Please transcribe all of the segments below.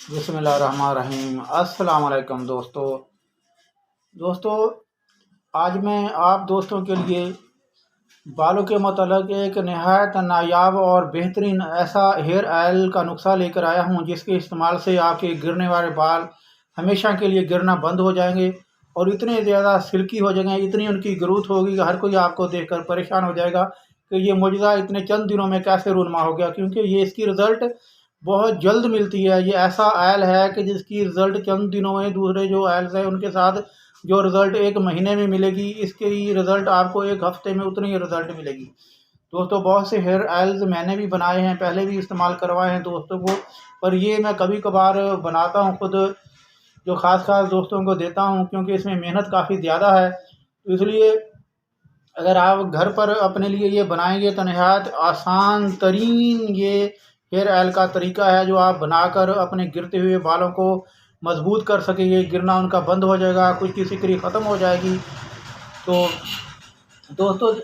बिस्मिल्लाहिर्रहमानिर्रहीम। अस्सलाम वालेकुम दोस्तों, आज मैं आप दोस्तों के लिए बालों के मतलब एक नहायत नायाब और बेहतरीन ऐसा हेयर ऑयल का नुस्खा लेकर आया हूं, जिसके इस्तेमाल से आपके गिरने वाले बाल हमेशा के लिए गिरना बंद हो जाएंगे और इतने ज़्यादा सिल्की हो जाएंगे, इतनी उनकी ग्रोथ होगी कि हर कोई आपको देखकर परेशान हो जाएगा कि ये मुजज़ा इतने चंद दिनों में कैसे रूनमा हो गया। क्योंकि ये इसकी रिज़ल्ट बहुत जल्द मिलती है। ये ऐसा ऑयल है कि जिसकी रिज़ल्ट चंद दिनों में दूसरे जो ऑयल्स हैं उनके साथ जो रिज़ल्ट एक महीने में मिलेगी, इसकी रिज़ल्ट आपको एक हफ्ते में उतनी ही रिज़ल्ट मिलेगी। दोस्तों, बहुत से हेयर ऑयल्स मैंने भी बनाए हैं, पहले भी इस्तेमाल करवाए हैं दोस्तों को, पर ये मैं कभी कभार बनाता हूँ खुद, जो ख़ास दोस्तों को देता हूँ, क्योंकि इसमें मेहनत काफ़ी ज़्यादा है। तो इसलिए अगर आप घर पर अपने लिए ये बनाएंगे तो नहायत आसान तरीन ये हेयर ऑयल का तरीका है, जो आप बनाकर अपने गिरते हुए बालों को मजबूत कर सकेंगे। गिरना उनका बंद हो जाएगा, कुछ की सिकरी ख़त्म हो जाएगी। तो दोस्तों,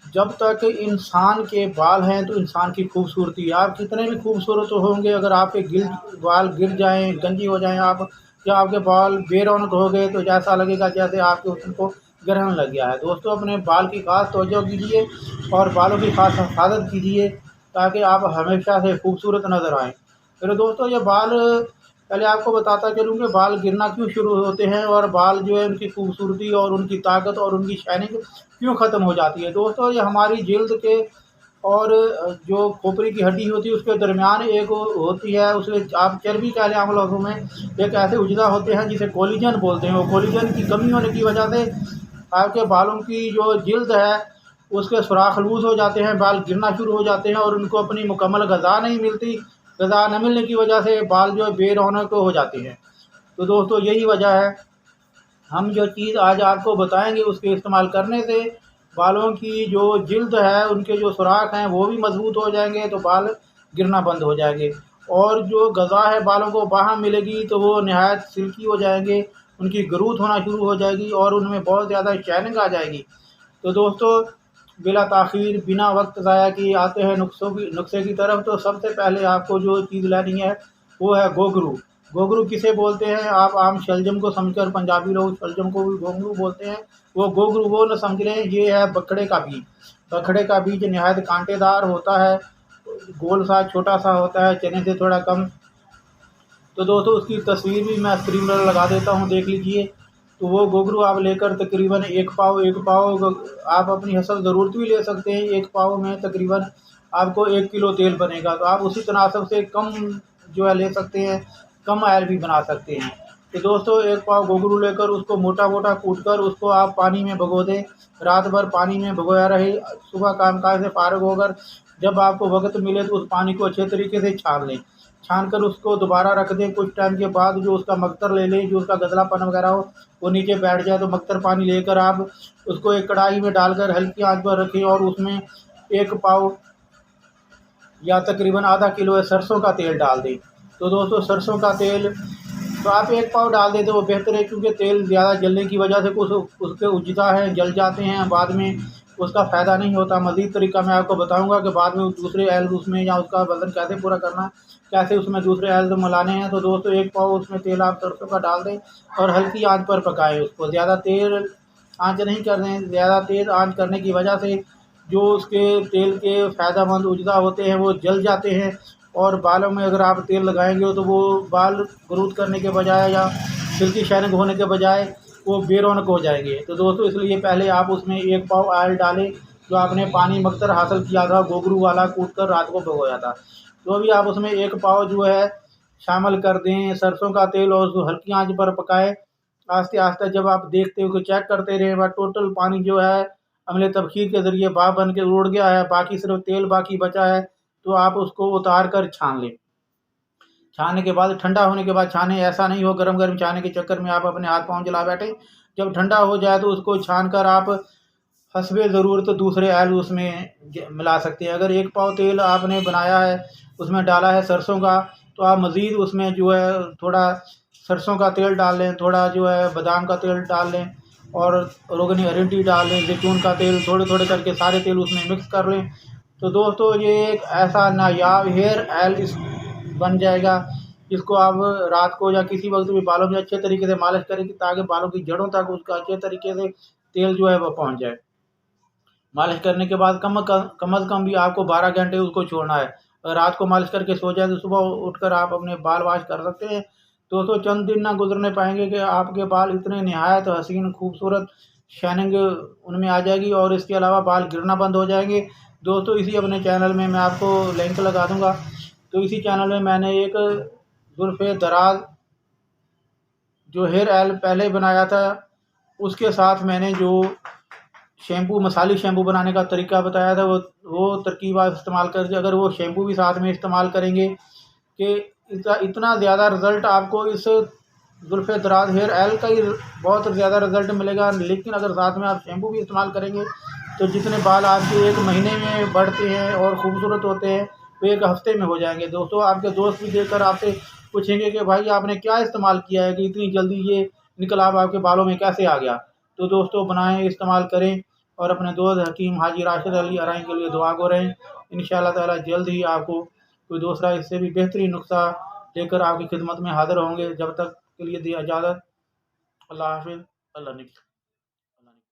जब तक इंसान के बाल हैं तो इंसान की खूबसूरती, आप कितने भी खूबसूरत होंगे, अगर आपके बाल गिर जाएं, गंजी हो जाएं आप, या आपके बाल बेरौनक हो गए, तो जैसा लगेगा जैसे आपके उनको ग्रहण लग गया है। दोस्तों, अपने बाल की खास तवज्जो कीजिए और बालों की खास हिफाजत कीजिए, ताकि आप हमेशा से खूबसूरत नज़र आएँ। फिर दोस्तों, ये बाल पहले आपको बताता चलूँ कि बाल गिरना क्यों शुरू होते हैं और बाल जो है उनकी खूबसूरती और उनकी ताकत और उनकी शाइनिंग क्यों ख़त्म हो जाती है। दोस्तों, ये हमारी जिल्द के और जो खोपड़ी की हड्डी होती है उसके दरमियान एक होती है, उसमें आप चर्बी कह लें आम लफ्ज़ों में, एक ऐसे उजला होते हैं जिसे कोलेजन बोलते हैं। वो कोलेजन की कमी होने की वजह से आपके बालों की जो जिल्द है उसके सुराख लूज़ हो जाते हैं, बाल गिरना शुरू हो जाते हैं और उनको अपनी मुकम्मल ग़िज़ा नहीं मिलती। ग़िज़ा न मिलने की वजह से बाल जो है बेरौनक हो जाते हैं। तो दोस्तों, यही वजह है। हम जो चीज़ आज आपको बताएंगे उसके इस्तेमाल करने से बालों की जो जिल्द है उनके जो सुराख हैं वो भी मजबूत हो जाएंगे, तो बाल गिरना बंद हो जाएंगे। और जो ग़िज़ा है बालों को बाहर मिलेगी तो वो नहायत सिल्की हो जाएंगे, उनकी ग्रोथ होना शुरू हो जाएगी और उनमें बहुत ज़्यादा शाइनिंग आ जाएगी। तो दोस्तों, बिला ताख़ीर, बिना वक्त ज़ाया किए आते हैं नुस्खे की तरफ। तो सबसे पहले आपको जो चीज़ लेनी है वो है गोगरू। गोगरू किसे बोलते हैं? आप आम शलजम को समझकर, पंजाबी लोग शलजम को भी गोगरू बोलते हैं, वो गोगरू वो न समझ लें। ये है बखड़े का बीज। बखड़े का बीज नहायत कांटेदार होता है, गोल सा छोटा सा होता है, चने से थोड़ा कम। तो दोस्तों, उसकी तस्वीर भी मैं स्क्रीन पर लगा देता हूँ, देख लीजिए। तो वो गोगरू आप लेकर तकरीबन एक पाव आप अपनी हसल ज़रूरत भी ले सकते हैं। एक पाव में तकरीबन आपको 1 किलो तेल बनेगा, तो आप उसी तनासब से कम जो है ले सकते हैं, कम ऑयल भी बना सकते हैं। तो दोस्तों, 1 पाव गोगरू लेकर उसको मोटा-मोटा कूटकर उसको आप पानी में भिगो दें। रात भर पानी में भिगोया रहे। सुबह काम-काज से फ़ारिग होकर जब आपको वक़्त मिले तो उस पानी को अच्छे तरीके से छान लें। छान कर उसको दोबारा रख दें। कुछ टाइम के बाद जो उसका मक्तर ले लें, जो उसका गदलापन वगैरह हो वो नीचे बैठ जाए, तो मक्तर पानी लेकर आप उसको एक कढ़ाई में डालकर हल्की आंच पर रखें और उसमें 1 पाव या तकरीबन आधा किलो सरसों का तेल डाल दें। तो दोस्तों, सरसों का तेल तो आप 1 पाव डाल दें तो वो बेहतर है, क्योंकि तेल ज़्यादा जलने की वजह से कुछ उसके उजता है, जल जाते हैं, बाद में उसका फ़ायदा नहीं होता। मज़ीद तरीका मैं आपको बताऊँगा कि बाद में दूसरे ऑयल उसमें या उसका वज़न कैसे पूरा करना, कैसे उसमें दूसरे ऑयल मिलाने हैं। तो दोस्तों, 1 पाव उसमें तेल आप सरसों का डाल दें और हल्की आंच पर पकाएँ उसको। ज़्यादा तेज़ आंच नहीं कर दें। ज़्यादा तेज़ आंच करने की वजह से जो उसके तेल के फ़ायदेमंद उजदा होते हैं वो जल जाते हैं, और बालों में अगर आप तेल लगाएंगे तो वो बाल ग्रोथ करने के बजाय या सिल्की शाइनिंग होने के बजाय वो बेरौनक हो जाएंगे। तो दोस्तों, इसलिए पहले आप उसमें 1 पाव ऑयल डालें, जो आपने पानी मक्तर हासिल किया था गोगरू वाला, कूट कर रात को भिगोया था, तो अभी आप उसमें 1 पाव जो है शामिल कर दें सरसों का तेल और उसको हल्की आंच पर पकाएं। आस्ते आस्ते जब आप देखते हो कि चेक करते रहें, वह टोटल पानी जो है अमले तबखीर के ज़रिए भाप बन के उड़ गया है, बाकी सिर्फ तेल बाकी बचा है, तो आप उसको उतार कर छान लें। छानने के बाद, ठंडा होने के बाद छानें। ऐसा नहीं हो गरम-गरम छानने के चक्कर में आप अपने हाथ-पाँव जला बैठें। जब ठंडा हो जाए तो उसको छान कर आप हस्बे ज़रूरत दूसरे ऑयल उसमें मिला सकते हैं। अगर 1 पाव तेल आपने बनाया है, उसमें डाला है सरसों का, तो आप मज़ीद उसमें जो है थोड़ा सरसों का तेल डाल लें, थोड़ा जो है बादाम का तेल डाल लें और रोगनी अरंडी डाल लें, ज़ैतून का तेल, थोड़े-थोड़े करके सारे तेल उसमें मिक्स कर लें। तो दोस्तों, ये एक ऐसा नायाब हेयर ऑयल इस बन जाएगा। इसको आप रात को या किसी वक्त भी बालों में अच्छे तरीके से मालिश करें ताकि बालों की जड़ों तक उसका अच्छे तरीके से तेल जो है वह पहुँच जाए। मालिश करने के बाद कम अज़ कम भी आपको 12 घंटे उसको छोड़ना है। अगर रात को मालिश करके सो जाए तो सुबह उठकर आप अपने बाल वॉश कर सकते हैं। दोस्तों चंद दिन ना गुजरने पाएंगे कि आपके बाल इतने निहायत हसीन खूबसूरत शाइनिंग उनमें आ जाएगी और इसके अलावा बाल गिरना बंद हो जाएंगे। दोस्तों इसी अपने चैनल में मैं आपको लिंक लगा दूंगा। तो इसी चैनल में मैंने एक जुल्फ़े दराज जो हेयर ऑयल पहले बनाया था, उसके साथ मैंने जो शैम्पू मसाली शैम्पू बनाने का तरीका बताया था वो तरकीब आप इस्तेमाल कर, अगर वो शैम्पू भी साथ में इस्तेमाल करेंगे कि इतना ज़्यादा रिज़ल्ट आपको इस जुल्फ़े दराज हेयर ऑयल का ही बहुत ज़्यादा रिज़ल्ट मिलेगा। लेकिन अगर साथ में आप शैम्पू भी इस्तेमाल करेंगे तो जितने बाल आपके 1 महीने में बढ़ते हैं और ख़ूबसूरत होते हैं वो 1 हफ़्ते में हो जाएंगे। दोस्तों आपके दोस्त भी देखकर आपसे पूछेंगे कि भाई आपने क्या इस्तेमाल किया है कि इतनी जल्दी ये निकलाब आपके बालों में कैसे आ गया। तो दोस्तों बनाएं, इस्तेमाल करें और अपने दोस्त हकीम हाजी राशिद अली अराई के लिए दुआ गो रहें। इंशाअल्लाह ताला जल्द ही आपको कोई दूसरा इससे भी बेहतरीन नुस्खा लेकर आपकी खिदमत में हाज़िर होंगे। जब तक के लिए दी इजाज़त। अल्लाह हाफ़िज़। अल्लाह निगहबान।